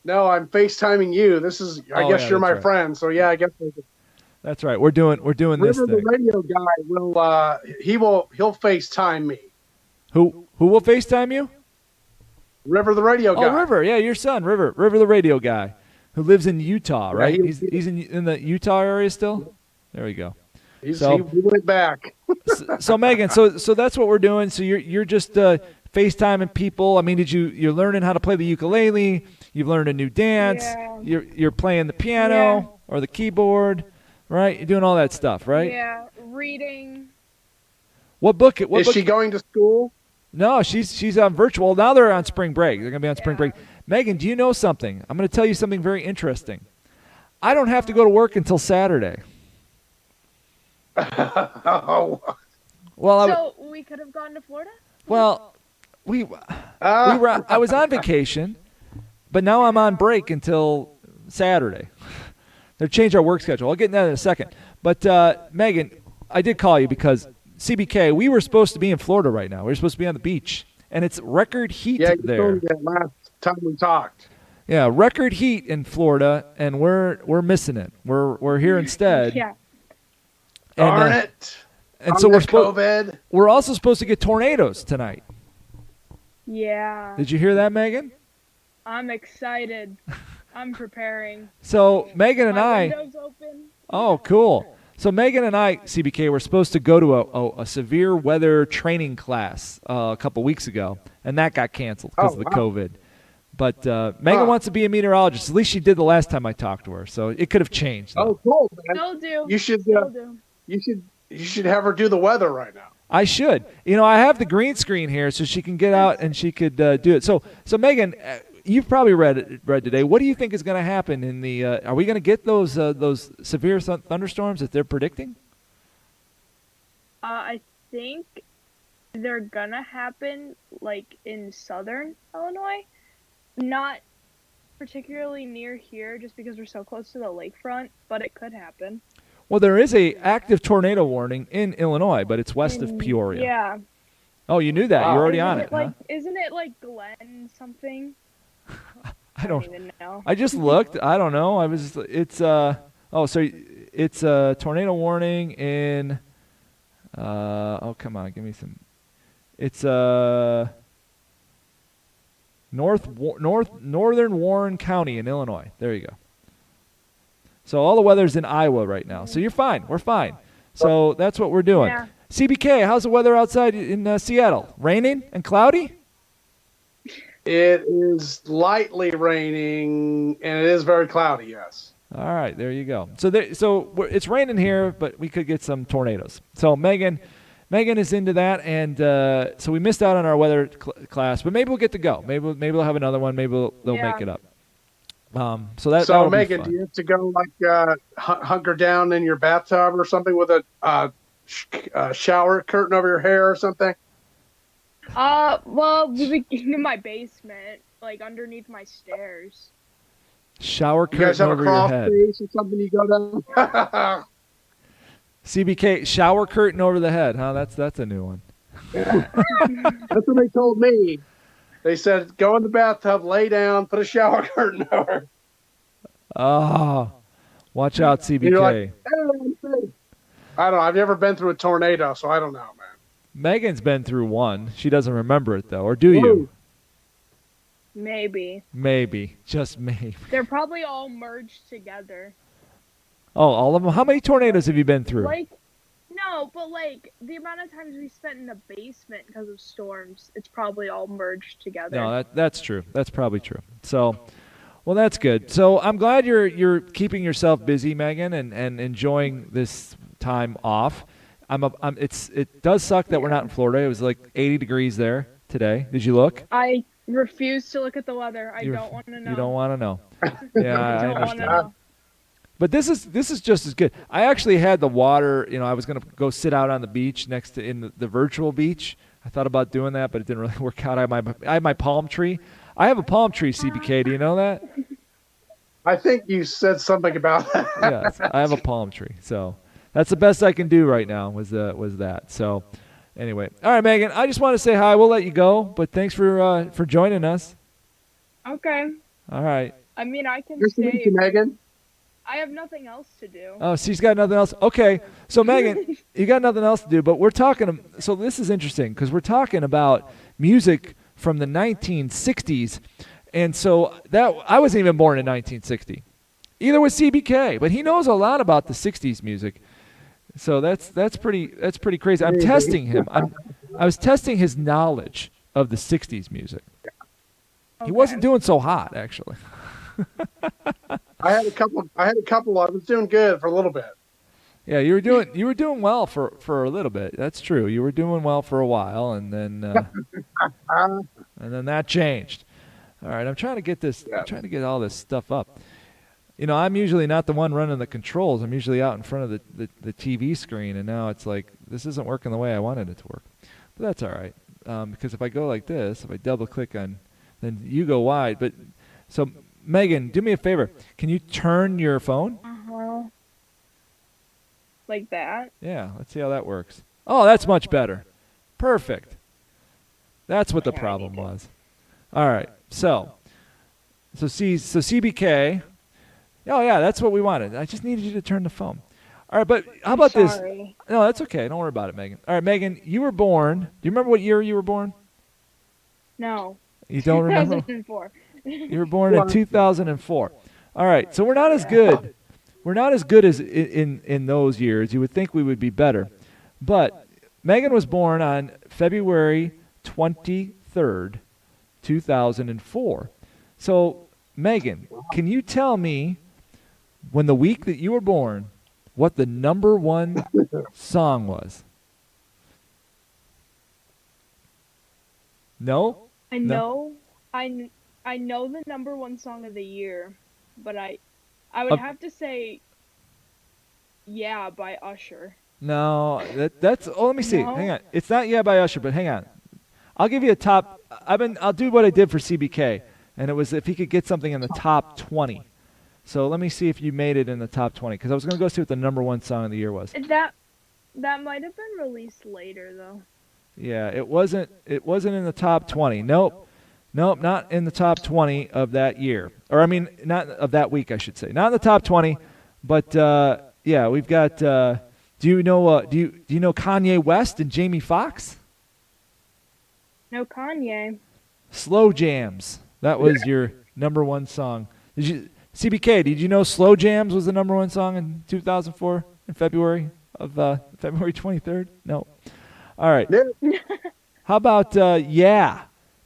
No, I'm FaceTiming you. This is, I Oh, guess yeah, you're my that's right. friend. So yeah, I guess That's right. We're doing this River, the thing. radio guy, he'll FaceTime me. Who will FaceTime you? River, the radio guy. Oh, River. Yeah, your son, River, the radio guy, who lives in Utah, right? Yeah, he's in the Utah area still. There we go. He went back. So Megan, so that's what we're doing. So you're just FaceTiming people. I mean, you're learning how to play the ukulele? You've learned a new dance. Yeah. You're playing the piano or the keyboard, right? You're doing all that stuff, right? Yeah, reading. What book? Is she going to school? No, she's on virtual. Now they're on spring break. They're gonna be on spring break. Megan, do you know something? I'm gonna tell you something very interesting. I don't have to go to work until Saturday. Oh. Well, So we could have gone to Florida? we were. I was on vacation, but now I'm on break until Saturday. They've changed our work schedule. I'll get into that in a second. But Megan, I did call you because CBK, we were supposed to be in Florida right now. We were supposed to be on the beach, and it's record heat Yeah, you there. told me that last time we talked. Yeah, record heat in Florida, and we're missing it. We're here instead. Yeah. And, Darn it. And so COVID. we're also supposed to get tornadoes tonight. Yeah. Did you hear that, Megan? I'm excited. I'm preparing. So Megan and My I. window's open. Oh, cool. So Megan and I, CBK, were supposed to go to a severe weather training class a couple weeks ago, and that got canceled because of the COVID. But Megan wants to be a meteorologist. At least she did the last time I talked to her, so it could have changed. Though. Oh, cool, man. Still do. You should. Still do. You should have her do the weather right now. I should. I have the green screen here, so she can get out and she could do it. So Megan, you've probably read today. What do you think is going to happen in the? Are we going to get those severe thunderstorms that they're predicting? I think they're gonna happen like in southern Illinois, not particularly near here, just because we're so close to the lakefront. But it could happen. Well, there is a active tornado warning in Illinois, but it's west of Peoria. Yeah. Oh, you knew that. Wow. You're already Isn't on it it, like huh? isn't it like Glenn something? I don't don't. even know. I just looked. I don't know. So it's a tornado warning in. Oh, come on, give me some. It's northern Warren County in Illinois. There you go. So all the weather's in Iowa right now. So you're fine. We're fine. So that's what we're doing. Yeah. CBK, how's the weather outside in Seattle? Raining and cloudy? It is lightly raining, and it is very cloudy, yes. All right, there you go. So it's raining here, but we could get some tornadoes. So Megan is into that, and so we missed out on our weather class, but maybe we'll get to go. Maybe we'll have another one. Maybe they'll make it up. So that'll Megan, be fun. do you have to go like hunker down in your bathtub or something with a shower curtain over your hair or something? Well, we begin in my basement, like underneath my stairs. Shower You guys curtain have a over your crawl head. space or something you go down? CBK, shower curtain over the head, huh? That's a new one. That's what they told me. They said, go in the bathtub, lay down, put a shower curtain over. Oh, watch out, CBK. And you're like, hey, I'm safe. I don't know. I've never been through a tornado, so I don't know, man. Megan's been through one. She doesn't remember it, though. Or do you? Maybe. Maybe. Just maybe. They're probably all merged together. Oh, all of them? How many tornadoes have you been through? No, but the amount of times we spent in the basement because of storms, it's probably all merged together. No, that's true. That's probably true. So, well, that's good. So I'm glad you're keeping yourself busy, Megan, and enjoying this time off. It does suck that we're not in Florida. It was like 80 degrees there today. Did you look? I refuse to look at the weather. I don't want to know. You don't want to know. Yeah, I don't want to understand. know. But this is just as good. I actually had the water. I was gonna go sit out on the beach in the virtual beach. I thought about doing that, but it didn't really work out. I have my palm tree. I have a palm tree, CBK. Do you know that? I think you said something about that. Yes, I have a palm tree. So that's the best I can do right now. Was that? So anyway, all right, Megan. I just want to say hi. We'll let you go, but thanks for joining us. Okay. All right. I mean, I can Nice to stay. meet you, Megan. I have nothing else to do. Oh, she's got nothing else. Okay, so Megan, you got nothing else to do, but we're talking. So this is interesting because we're talking about music from the 1960s, and so that I wasn't even born in 1960. Either was CBK, but he knows a lot about the 60s music. So that's pretty crazy. I'm testing him. I was testing his knowledge of the 60s music. He wasn't doing so hot, actually. I had a couple. I was doing good for a little bit. Yeah, you were doing well for a little bit. That's true. You were doing well for a while, and then that changed. All right, I'm trying to get this. I'm trying to get all this stuff up. I'm usually not the one running the controls. I'm usually out in front of the TV screen, and now it's like this isn't working the way I wanted it to work. But that's all right, because if I go like this, if I double click on, then you go wide. But so. Megan, do me a favor. Can you turn your phone? Like that? Yeah, let's see how that works. Oh, that's much better. Perfect. That's what the problem was. All right. So CBK. Oh yeah, that's what we wanted. I just needed you to turn the phone. All right, but how about this? No, that's okay. Don't worry about it, Megan. All right, Megan, you were born. Do you remember what year you were born? No. You don't remember? 2004. You were born in 2004. All right, so we're not as good. We're not as good as in those years. You would think we would be better. But Megan was born on February 23rd, 2004. So, Megan, can you tell me, when the week that you were born, what the number one song was? No? I know. I know the number one song of the year, but I would have to say "Yeah" by Usher. No, that's. Oh, let me see. No? Hang on. It's not "Yeah" by Usher, but hang on. I'll give you a top. I'll do what I did for CBK, and it was if he could get something in the top 20. So let me see if you made it in the top 20, because I was going to go see what the number one song of the year was. That might have been released later though. Yeah, it wasn't in the top 20. Nope, not in the top 20 of that year. Or I mean, not of that week, I should say. Not in the top 20, but yeah, we've got. Do you know Kanye West and Jamie Foxx? No Kanye. Slow Jams. That was your number one song. CBK, did you know Slow Jams was the number one song in 2004 in February 23rd? No. All right. How about Yeah,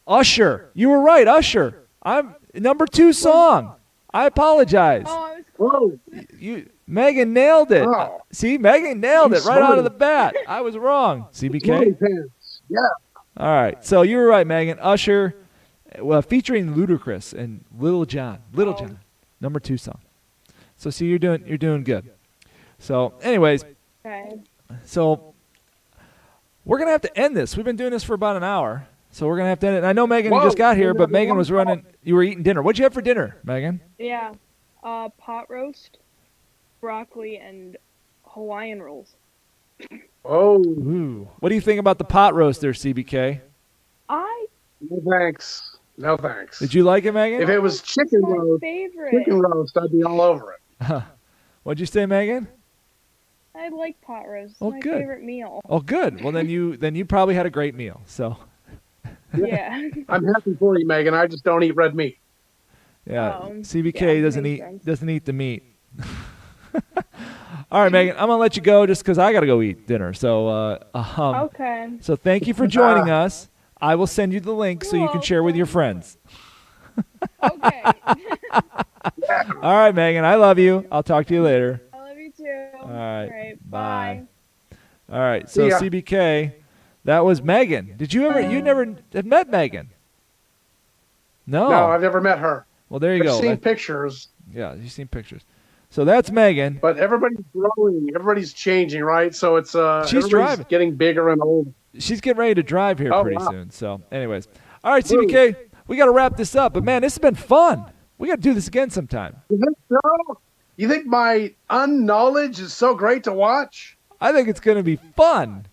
Usher? You were right, Usher. I'm number 2 song. I apologize. Oh, I was close. Megan nailed it. Oh. See, Megan nailed it She's right out of smart. the bat. I was wrong. CBK. Smarty pants. Yeah. All right. So you were right, Megan. Usher, featuring Ludacris and Little John. Little John, number 2 song. So see, you're doing good. So, anyways, Okay. so we're gonna have to end this. We've been doing this for about an hour, so we're gonna have to end it. And I know Megan Whoa, just got here, but we're Megan was running. running. You were eating dinner. What'd you have for dinner, Megan? Yeah. Pot roast, broccoli, and Hawaiian rolls. Oh, Ooh. What do you think about the pot roast there, CBK? no thanks. No thanks. Did you like it, Megan? If it was chicken my roast, favorite. I'd be all over it. What'd you say, Megan? I like pot roast. It's Oh, my good. favorite meal. Oh, good. Well, then you probably had a great meal. So, Yeah. I'm happy for you, Megan. I just don't eat red meat. yeah, Oh, CBK yeah, doesn't makes eat sense. doesn't eat the meat. All right, Megan, I'm gonna let you go just because I gotta go eat dinner. So, Okay. so thank you for joining us. I will send you the link so you can share with your friends. Okay. All right, Megan, I love you. I'll talk to you later. I love you too. All right. Bye. All right, so See ya. CBK, that was Megan. Did you ever? You never have met Megan? No. No, I've never met her. Well, there you I've go. seen pictures, Yeah, you've seen pictures. So that's Megan. but everybody's growing. Everybody's changing, right? So it's She's everybody's driving. getting bigger and older. She's getting ready to drive here Oh, pretty wow. soon. So, anyways, all right, CBK, we got to wrap this up. But man, this has been fun. We got to do this again sometime. You think so? You think my unknowledge is so great to watch? I think it's going to be fun.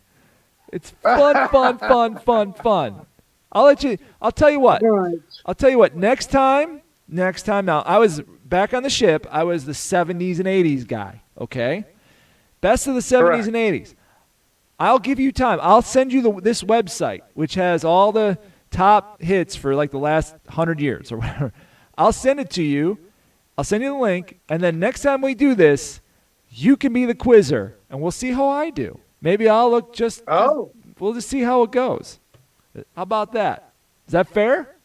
It's fun. I'll tell you what. All right. I'll tell you what. Next time. Now, I was back on the ship. I was the 70s and 80s guy. Okay, best of the 70s Correct. and 80s. I'll give you time. I'll send you this website, which has all the top hits for like the last 100 years or whatever. I'll send it to you. I'll send you the link, and then next time we do this, you can be the quizzer, and we'll see how I do. Maybe I'll look just. Oh. We'll just see how it goes. How about that? Is that fair?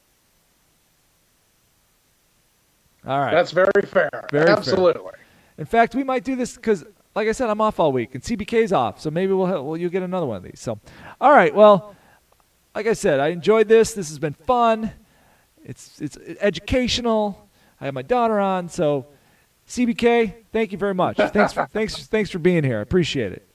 All right. That's very fair. Very fair. Absolutely. In fact, we might do this because, like I said, I'm off all week, and CBK's off, so maybe you'll get another one of these. So, all right. Well, like I said, I enjoyed this. This has been fun. It's educational. I have my daughter on, so CBK, thank you very much. Thanks for being here. I appreciate it.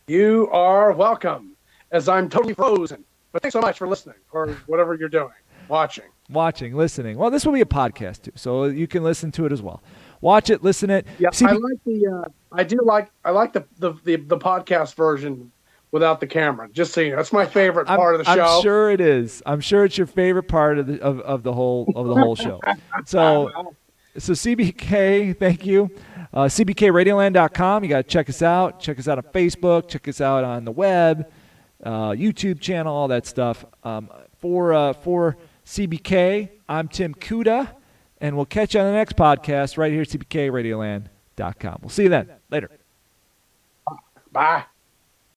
You are welcome, as I'm totally frozen. But thanks so much for listening, or whatever you're doing, watching. Listening. Well, this will be a podcast too, so you can listen to it as well. Watch it, listen it. Yeah, I like the podcast version without the camera. Just so you know, that's my favorite part of the show. I'm sure it is. I'm sure it's your favorite part of the whole show. So CBK, thank you. CBKRadioland.com. You got to check us out. Check us out on Facebook. Check us out on the web, YouTube channel, all that stuff. For CBK, I'm Tim Kuda, and we'll catch you on the next podcast right here at CBKRadioland.com. We'll see you then. Later. Bye.